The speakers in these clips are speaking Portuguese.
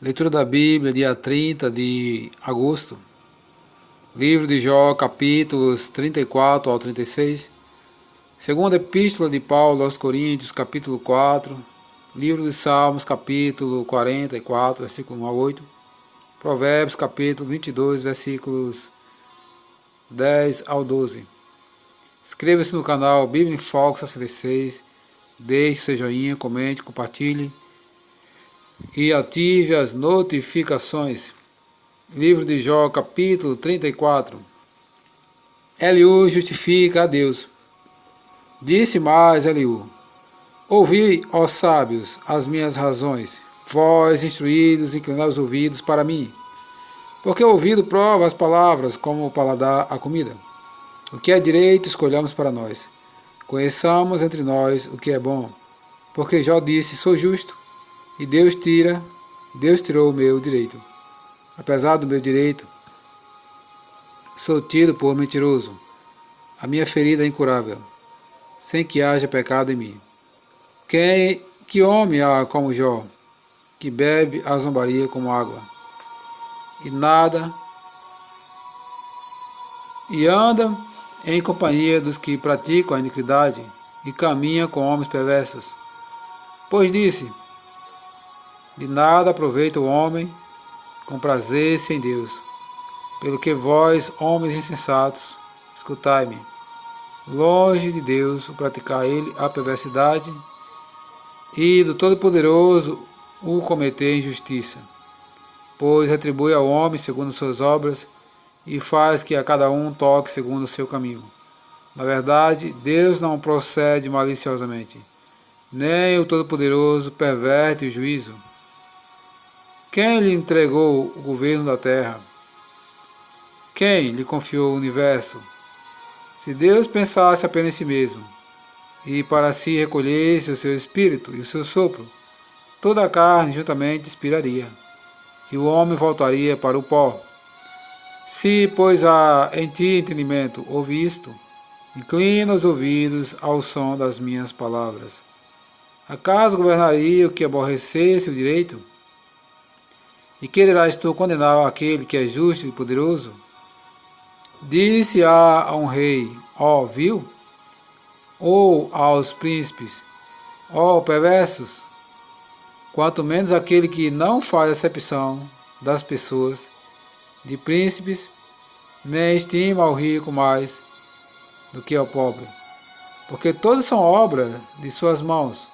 Leitura da Bíblia, dia 30 de agosto. Livro de Jó, capítulos 34 ao 36. Segunda Epístola de Paulo aos Coríntios, capítulo 4. Livro de Salmos, capítulo 44, versículo 1 a 8. Provérbios, capítulo 22, versículos 10 ao 12. Inscreva-se no canal Bíblia em Foco 66. Deixe seu joinha, comente, compartilhe e ative as notificações. Livro de Jó, capítulo 34. Eliú justifica a Deus. Disse mais Eliú: ouvi, ó sábios, as minhas razões, vós, instruídos, inclinai os ouvidos para mim. Porque o ouvido prova as palavras, como o paladar a comida. O que é direito, escolhamos para nós. Conheçamos entre nós o que é bom. Porque Jó disse: sou justo, e Deus tirou o meu direito. Apesar do meu direito, sou tido por mentiroso. A minha ferida é incurável, sem que haja pecado em mim. Que homem há como Jó, que bebe a zombaria como água, e anda em companhia dos que praticam a iniquidade, e caminha com homens perversos. Pois disse: de nada aproveita o homem comprazer-se em Deus. Pelo que vós, homens insensatos, escutai-me. Longe de Deus o praticar ele a perversidade, e do Todo-Poderoso o cometer injustiça. Pois retribui ao homem segundo suas obras, e faz que a cada um toque segundo o seu caminho. Na verdade, Deus não procede maliciosamente, nem o Todo-Poderoso perverte o juízo. Quem lhe entregou o governo da terra? Quem lhe confiou o universo? Se Deus pensasse apenas em si mesmo, e para si recolhesse o seu espírito e o seu sopro, toda a carne juntamente expiraria, e o homem voltaria para o pó. Se, pois, há em ti entendimento, ouve isto, inclina os ouvidos ao som das minhas palavras. Acaso governaria o que aborrecesse o direito? E quererás tu condenar aquele que é justo e poderoso? Disse a um rei: ó vil? Ou aos príncipes: ó perversos? Quanto menos aquele que não faz acepção das pessoas, de príncipes, nem estima ao rico mais do que ao pobre. Porque todos são obra de suas mãos.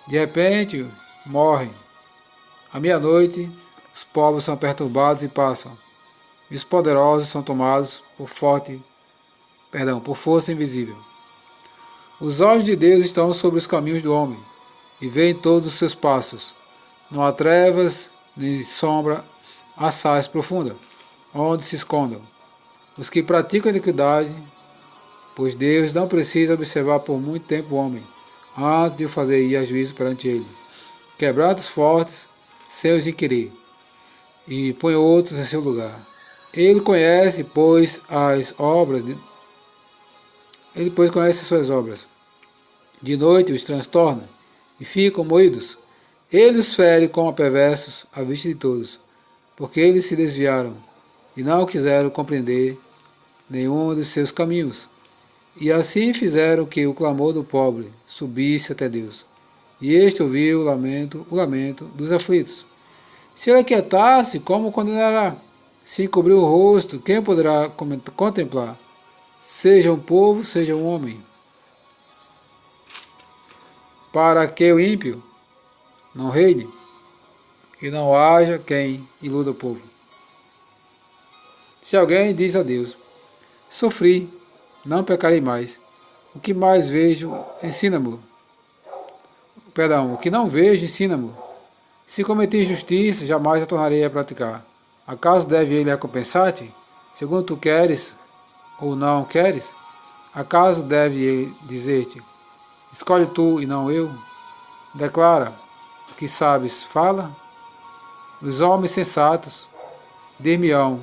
De repente morrem. À meia-noite os povos são perturbados e passam, e os poderosos são tomados por força invisível. Os olhos de Deus estão sobre os caminhos do homem, e veem todos os seus passos. Não há trevas, nem sombra assaz profunda, onde se escondam os que praticam a iniquidade, pois Deus não precisa observar por muito tempo o homem, antes de o fazer ir a juízo perante ele. Quebrar os fortes, sem os inquirir, e põe outros em seu lugar. Ele conhece as suas obras. De noite os transtorna, e ficam moídos. Ele os fere como a perversos à vista de todos, porque eles se desviaram, e não quiseram compreender nenhum de seus caminhos. E assim fizeram que o clamor do pobre subisse até Deus, e este ouviu o lamento dos aflitos. Se ele aquietasse, como condenará? Se encobrir o rosto, quem poderá contemplar? Seja um povo, seja um homem. Para que o ímpio não reine, e não haja quem iluda o povo. Se alguém diz a Deus: sofri, não pecarei mais. O que mais vejo, ensina-me. O que não vejo, ensina-me. Se cometi injustiça, jamais a tornarei a praticar. Acaso deve ele recompensar-te, segundo tu queres ou não queres? Acaso deve ele dizer-te: escolhe tu e não eu? Declara: o que sabes, fala. Os homens sensatos dir-me-ão: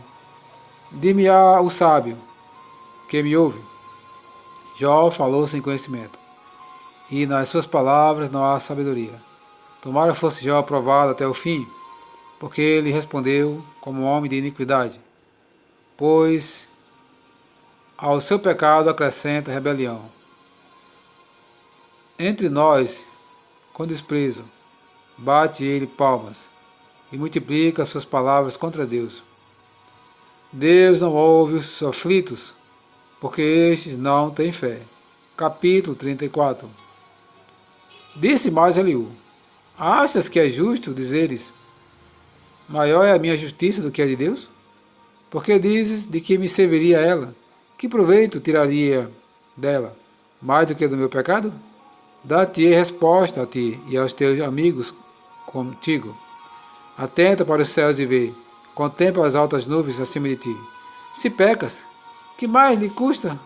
dir-me-á o sábio, que me ouve. Jó falou sem conhecimento, e nas suas palavras não há sabedoria. Tomara fosse Jó aprovado até o fim, porque ele respondeu como homem de iniquidade, pois ao seu pecado acrescenta rebelião. Entre nós, com desprezo, bate ele palmas e multiplica suas palavras contra Deus. Deus não ouve os aflitos, porque estes não têm fé. Capítulo 34. Disse mais Eliú: Achas que é justo dizeres: maior é a minha justiça do que a de Deus? Porque dizes de que me serviria ela? Que proveito tiraria dela, mais do que do meu pecado? Dá-te-ei resposta a ti e aos teus amigos contigo. Atenta para os céus e vê, contempla as altas nuvens acima de ti. Se pecas, que mais lhe custa?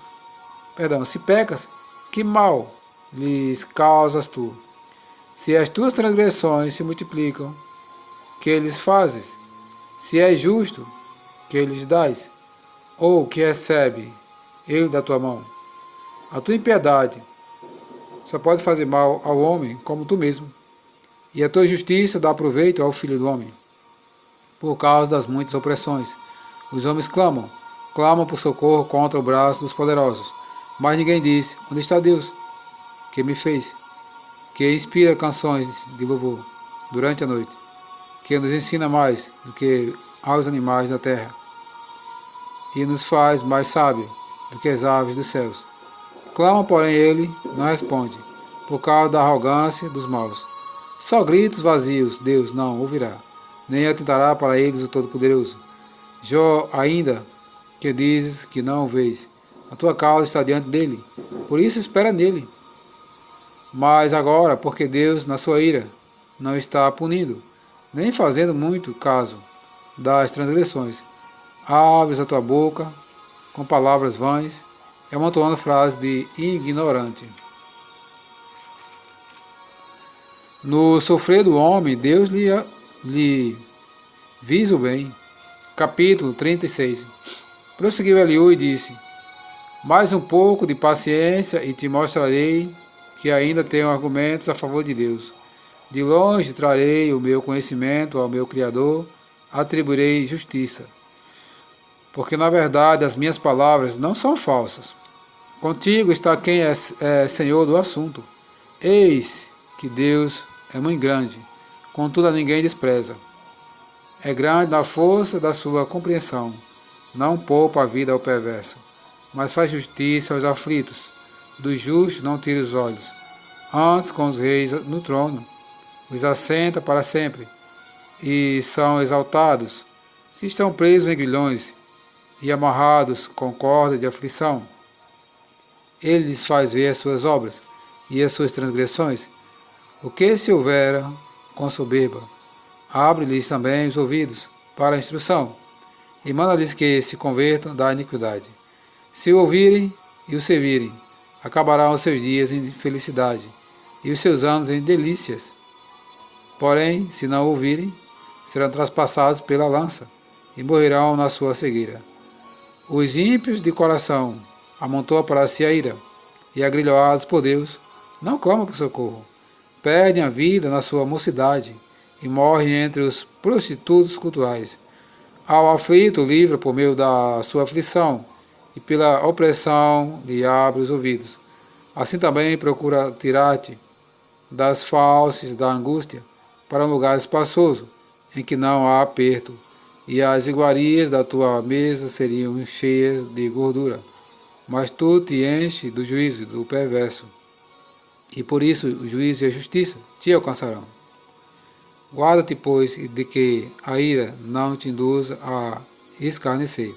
Se pecas, que mal lhes causas tu? Se as tuas transgressões se multiplicam, que lhes fazes? Se és justo, que lhes dás? Ou que recebe ele da tua mão? A tua impiedade só pode fazer mal ao homem como tu mesmo, e a tua justiça dá proveito ao filho do homem. Por causa das muitas opressões, os homens clamam por socorro contra o braço dos poderosos, mas ninguém diz: onde está Deus, que me fez, que inspira canções de louvor durante a noite, que nos ensina mais do que aos animais da terra, e nos faz mais sábio do que as aves dos céus. Clama, porém, ele não responde, por causa da arrogância dos maus. Só gritos vazios Deus não ouvirá, nem atentará para eles o Todo-Poderoso. Jó, ainda que dizes que não o vês, a tua causa está diante dele, por isso espera nele. Mas agora, porque Deus, na sua ira, não está punindo, nem fazendo muito caso das transgressões, abres a tua boca com palavras vãs, e amontoando frases de ignorante. No sofrer do homem, Deus lhe visa o bem. Capítulo 36. Prosseguiu Eliú e disse: mais um pouco de paciência e te mostrarei que ainda tenho argumentos a favor de Deus. De longe trarei o meu conhecimento ao meu Criador, atribuirei justiça. Porque na verdade as minhas palavras não são falsas. Contigo está quem é senhor do assunto. Eis que Deus é muito grande, contudo a ninguém despreza. É grande na força da sua compreensão, não poupa a vida ao perverso, mas faz justiça aos aflitos. Dos justos não tira os olhos. Antes com os reis no trono, os assenta para sempre, e são exaltados, se estão presos em grilhões e amarrados com cordas de aflição. Ele lhes faz ver as suas obras e as suas transgressões. O que se houvera com soberba, abre-lhes também os ouvidos para a instrução, e manda-lhes que se convertam da iniquidade. Se o ouvirem e o servirem, acabarão os seus dias em felicidade, e os seus anos em delícias. Porém, se não ouvirem, serão traspassados pela lança, e morrerão na sua cegueira. Os ímpios de coração amontoam para si a ira, e agrilhoados por Deus, não clamam por socorro. Perdem a vida na sua mocidade, e morrem entre os prostitutos cultuais. Ao aflito livra por meio da sua aflição, e pela opressão lhe abre os ouvidos. Assim também procura tirar-te das falses da angústia, para um lugar espaçoso, em que não há aperto, e as iguarias da tua mesa seriam cheias de gordura. Mas tu te enche do juízo do perverso, e por isso o juízo e a justiça te alcançarão. Guarda-te, pois, de que a ira não te induza a escarnecer,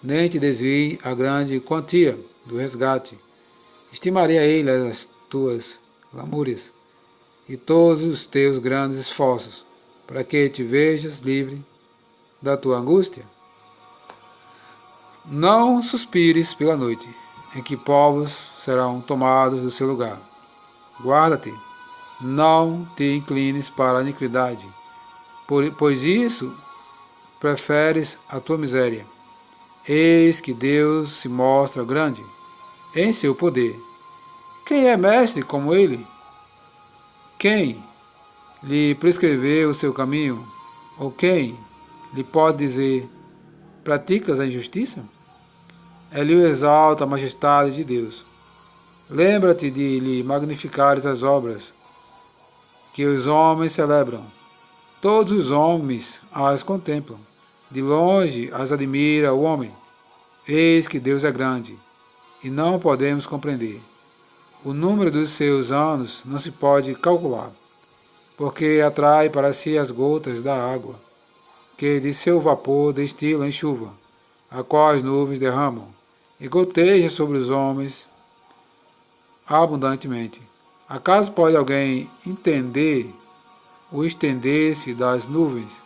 nem te desvie a grande quantia do resgate. Estimarei a ele as tuas lamúrias e todos os teus grandes esforços, para que te vejas livre da tua angústia. Não suspires pela noite, em que povos serão tomados do seu lugar. Guarda-te, não te inclines para a iniquidade, pois isso preferes a tua miséria. Eis que Deus se mostra grande em seu poder. Quem é mestre como ele? Quem lhe prescreveu o seu caminho? Ou quem lhe pode dizer, praticas a injustiça? Ele o exalta a majestade de Deus. Lembra-te de lhe magnificares as obras que os homens celebram. Todos os homens as contemplam. De longe as admira o homem. Eis que Deus é grande, e não podemos compreender. O número dos seus anos não se pode calcular, porque atrai para si as gotas da água, que de seu vapor destilam em chuva, a qual as nuvens derramam, e goteja sobre os homens abundantemente. Acaso pode alguém entender o estender-se das nuvens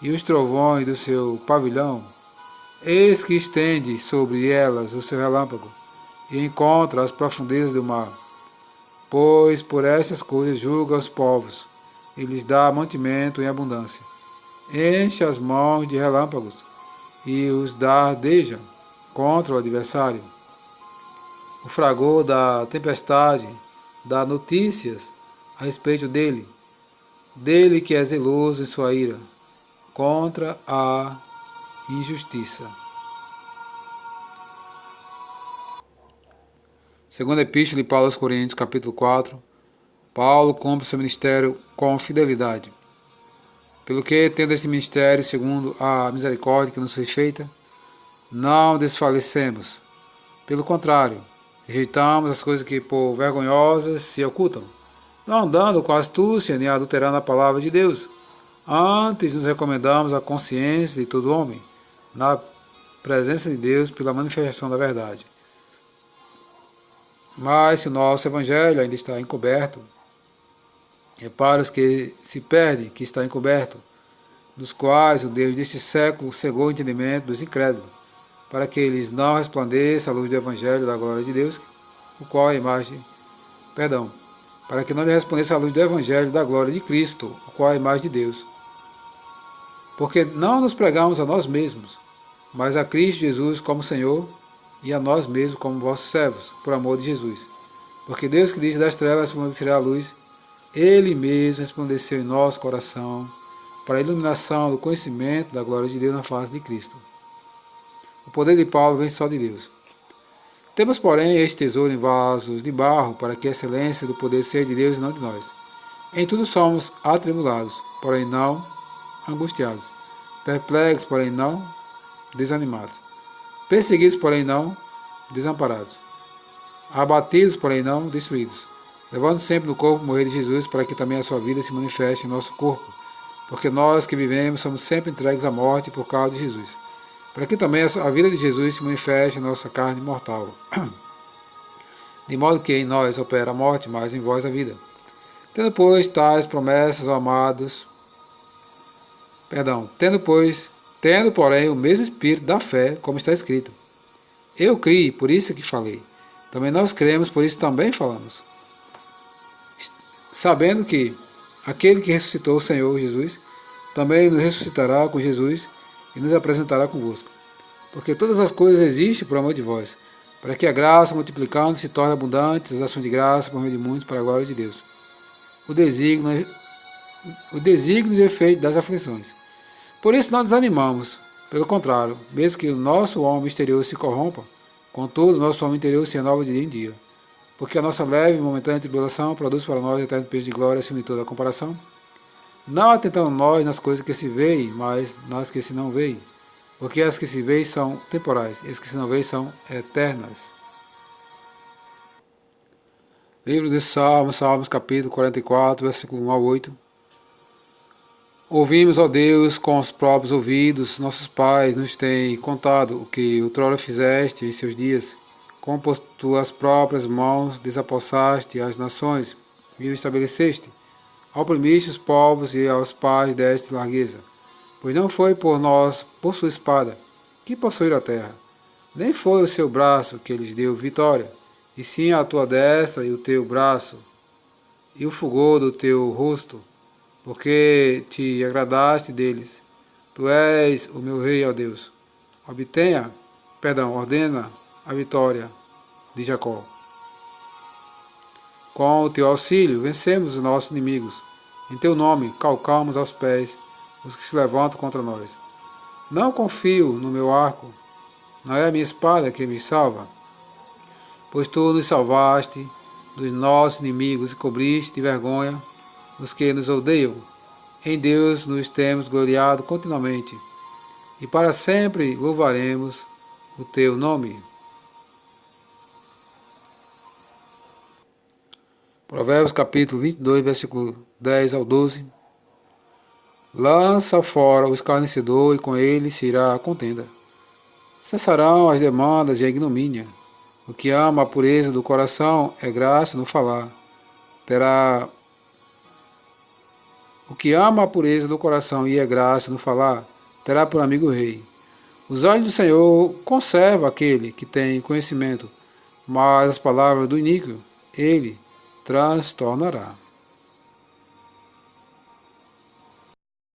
e os trovões do seu pavilhão? Eis que estende sobre elas o seu relâmpago e encontra as profundezas do mar. Pois por estas coisas julga os povos e lhes dá mantimento em abundância. Enche as mãos de relâmpagos e os dardeja contra o adversário. O fragor da tempestade dá notícias a respeito dele, dele que é zeloso em sua ira, contra a injustiça. Segunda Epístola de Paulo aos Coríntios, capítulo 4. Paulo cumpre seu ministério com fidelidade. Pelo que, tendo este ministério, segundo a misericórdia que nos foi feita, não desfalecemos. Pelo contrário, rejeitamos as coisas que por vergonhosas se ocultam, não andando com astúcia nem adulterando a palavra de Deus. Antes nos recomendamos a consciência de todo homem, na presença de Deus pela manifestação da verdade. Mas se o nosso Evangelho ainda está encoberto, é para os que se perdem que está encoberto, dos quais o Deus deste século cegou o entendimento dos incrédulos, para que eles não resplandeça a luz do Evangelho da glória de Deus, o qual é a imagem, para que não lhe resplandeça a luz do Evangelho da glória de Cristo, o qual é a imagem de Deus. Porque não nos pregamos a nós mesmos, mas a Cristo Jesus como Senhor, e a nós mesmos como vossos servos, por amor de Jesus. Porque Deus que diz das trevas resplandecerá a luz, Ele mesmo resplandeceu em nosso coração, para a iluminação do conhecimento da glória de Deus na face de Cristo. O poder de Paulo vem só de Deus. Temos, porém, este tesouro em vasos de barro, para que a excelência do poder seja de Deus e não de nós. Em tudo somos atribulados, porém não angustiados, perplexos, porém não desanimados, perseguidos, porém não desamparados, abatidos, porém não destruídos, levando sempre no corpo o morrer de Jesus, para que também a sua vida se manifeste em nosso corpo, porque nós que vivemos somos sempre entregues à morte por causa de Jesus, para que também a vida de Jesus se manifeste em nossa carne mortal, de modo que em nós opera a morte, mas em vós a vida. Tendo, pois, tais promessas, ó amados, tendo, porém, o mesmo espírito da fé, como está escrito. Eu criei, por isso que falei. Também nós cremos, por isso também falamos. Sabendo que aquele que ressuscitou o Senhor Jesus, também nos ressuscitará com Jesus e nos apresentará convosco. Porque todas as coisas existem por amor de vós, para que a graça, multiplicando, se torne abundante, as ações de graça por meio de muitos, para a glória de Deus. O desígnio e efeito das aflições. Por isso não desanimamos, pelo contrário, mesmo que o nosso homem exterior se corrompa, contudo, o nosso homem interior se renova de dia em dia, porque a nossa leve e momentânea tribulação produz para nós eterno peso de glória acima de toda a comparação, não atentando nós nas coisas que se veem, mas nas que se não veem, porque as que se veem são temporais, e as que se não veem são eternas. Livro de Salmos, Salmos capítulo 44, versículo 1 a 8. Ouvimos, ó Deus, com os próprios ouvidos, nossos pais nos têm contado o que outrora fizeste em seus dias, como por tuas próprias mãos desapossaste as nações e o estabeleceste, oprimiste os povos e aos pais deste largueza, pois não foi por sua espada, que possuíram a terra, nem foi o seu braço que lhes deu vitória, e sim a tua destra e o teu braço, e o fulgor do teu rosto, porque te agradaste deles. Tu és o meu rei, ó Deus. Ordena a vitória de Jacó. Com o teu auxílio, vencemos os nossos inimigos, Em teu nome calcamos aos pés os que se levantam contra nós. Não confio no meu arco, não é a minha espada que me salva, pois tu nos salvaste dos nossos inimigos e cobriste de vergonha os que nos odeiam. Em Deus nos temos gloriado continuamente, e para sempre louvaremos o teu nome. Provérbios capítulo 22, versículo 10 ao 12. Lança fora o escarnecedor, e com ele se irá a contenda. Cessarão as demandas e a ignomínia. O que ama a pureza do coração é graça no falar. O que ama a pureza do coração e é graça no falar, terá por amigo o rei. Os olhos do Senhor conservam aquele que tem conhecimento, mas as palavras do iníquo ele transtornará.